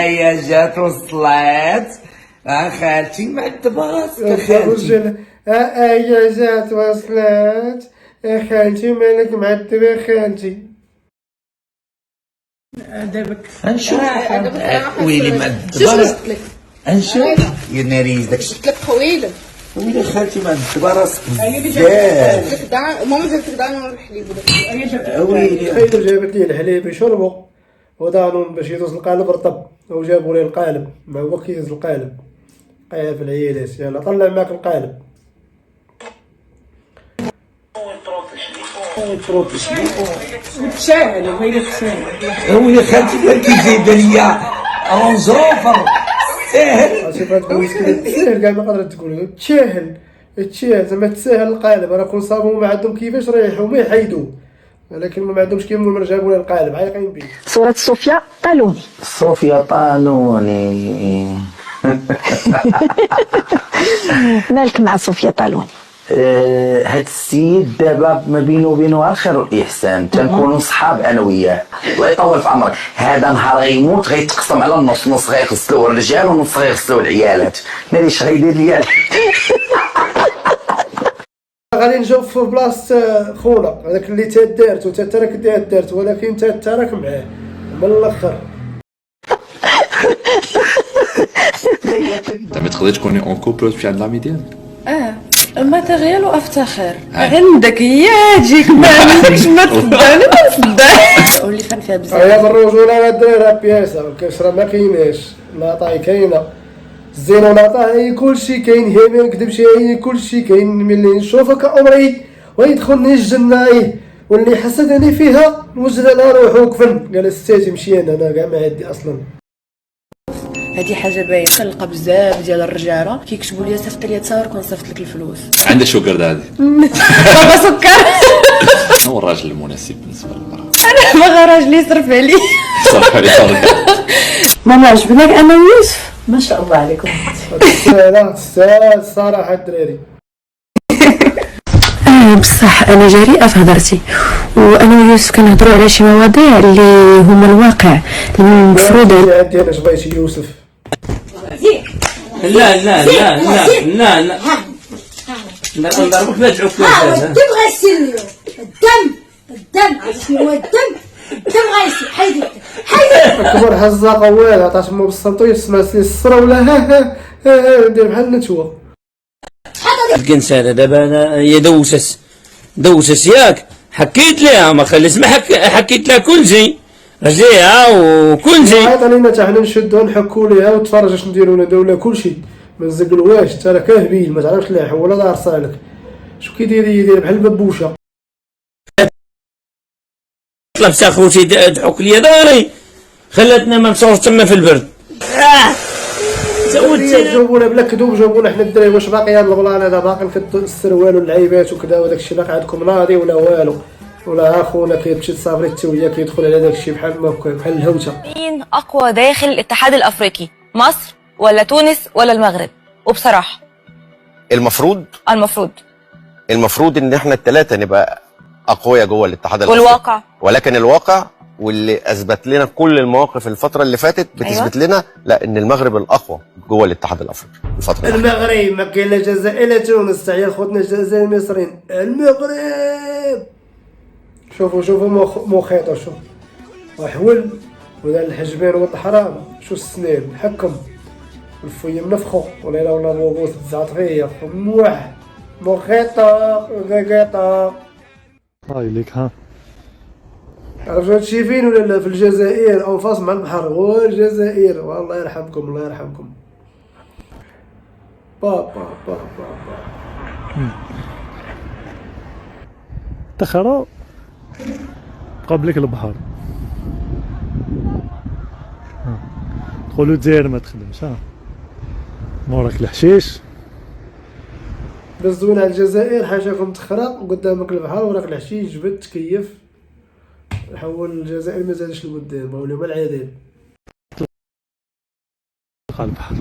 هيا جات وصلت. خالتي معذبة راسك خالتي. هيا جات وصلت. خالتي مالك معذبة خالتي. دابا انشوف دابا ويلي شو معذبة. شفت لك انشوف يا ناري داك شفت لك طويله ويلي خالتي معذبة راسك اللي بزاف. جابت داع ماما جابت لك داع الحليب ويلي تخيلوا جابت لي الحليب يشربوا ودانون باش يدوز القالب رطب، وجابوا لي القالب ما هو كيهز القالب. قايل في العيالات يلا طلع معاك القالب. تشاهد وهي تشاهد ويلي خالتي بان كيزيد ليا رونزوفر ساهل. عرفتي فهاد المسكين تساهل كاع ما قدرت تقول تساهل زعما تساهل القالب. راه كون صابو ما عندهم كيفاش ريحو ما يحيدوه، ولكن ما عندهمش كيف ما جابوا لي القالب عايقين به. صورة صوفيا طالوني. صوفيا طالوني. مالك مع صوفيا طالوني؟ هاد السيد دابا ما بينه وبينه الخير والاحسان، تنكونوا صحاب انا وياه. الله يطول في عمرك. هذا نهار غيموت غيتقسم على النص، نص غيغسلوه الرجال ونص غيغسلوه العيالات. ماليش غيدير ليا. غادي نشوف في بلاصه خونا هذاك اللي تدارت وتترك دارت، ولكن تترك معاه من الاخر. ما تقدرش تكوني اون كوبل في عند العمي ديالك. الماتيريال وافتخر عندك هي تجيك ما عندكش ما تصدقني ما تصدق واللي كان فيها بزاف. هيا بالرجوله راه دايره بياسه الكسره ما كايناش، لاطاي كاينه الزينو لاطاي كلشي كاين. هي ما نكذبش هي كلشي كاين. ملي نشوفك عمري ويدخلني الجنه واللي حسدني فيها وجد لها روحو كفن. قال الستاتي مشيان انا كاع ما عندي اصلا. هذه حاجه باينه كنلقى بزاف ديال الرجاله كيكتبوا لي صيفط لي تصاور كنصيفط لك الفلوس. عندها شوكر هذه. بابا سكر. شنو هو الراجل المناسب بالنسبه للمراه؟ انا باغا راجلي يصرف علي. صراحه ماما عجبناك انا ويوسف؟ ما شاء الله عليكم. تستاهل الصراحه الدراري. بصح انا جريئه في هضرتي، وانا ويوسف كنهضروا على شي مواضيع اللي هما الواقع المفروض. عندي انا بغيتي يوسف. لا لا لا لا لا لا نضربك لا تعوك الدم غيسيل الدم عرفتي شنو هو الدم غيسيل. حيدي كبر هزه قوال عطات مو بالصمت يسمع الصرا ولا ها دير بحال النتوه. الكنس هذا دابا انا هي دوسس ياك حكيت لها ما خليش ما حكيت لها كل شيء رجيها وكل شيء. عيط علينا حتى حنا نشدوها نحكوا ليها وتفرج اش نديروا لها كلشي ما نزقلوهاش. حتى راه كاهبيل ما تعرفش لا ولا دار صالك شو كيدير يدير بحال الببوشه. طلبت اخوتي دعوك لي داري خلاتنا ما نمشاوش تما في البرد. جاوبونا بلا كذوب جاوبونا حنا الدراري واش باقي هاد البلان هذا باقي كدو السروال واللعيبات وكذا وداك الشيء باقي عندكم ناضي ولا والو ولا اخونا كيمشي تصافري التويه كيدخل على داك الشيء بحال ما بحال الهوته. مين اقوى داخل الاتحاد الافريقي؟ مصر ولا تونس ولا المغرب؟ وبصراحه المفروض ان احنا الثلاثه نبقى اقوياء جوه الاتحاد الافريقي. والواقع ولكن الواقع واللي اثبت لنا كل المواقف الفتره اللي فاتت بتثبت لنا لا ان المغرب الاقوى جوه الاتحاد الافريقي الفتره دي. المغرب ما كاين لا جزائر لا تونس عيال خوتنا الجزائر المصريين. المغرب شوفوا مخيطه شوف وحول ولا الحجبين والحرام شو السنين حكم الفويه منفخو ولا ولا بوغوس تزعط فيا موح مخيطه قاقيطه. هاي ليك ها عرفت هادشي فين ولا لا؟ في الجزائر او فاس مع البحر هو الجزائر. والله يرحمكم الله يرحمكم. بابا تخرا قبلك البحر تقولوا الجزائر ما تخدمش ها موراك الحشيش. بس زوين على الجزائر حاشاكم تخرق وقدامك البحر وراك الحشيش جبد تكيف. حول الجزائر ما زادش لقدام ولا ما العادل. البحر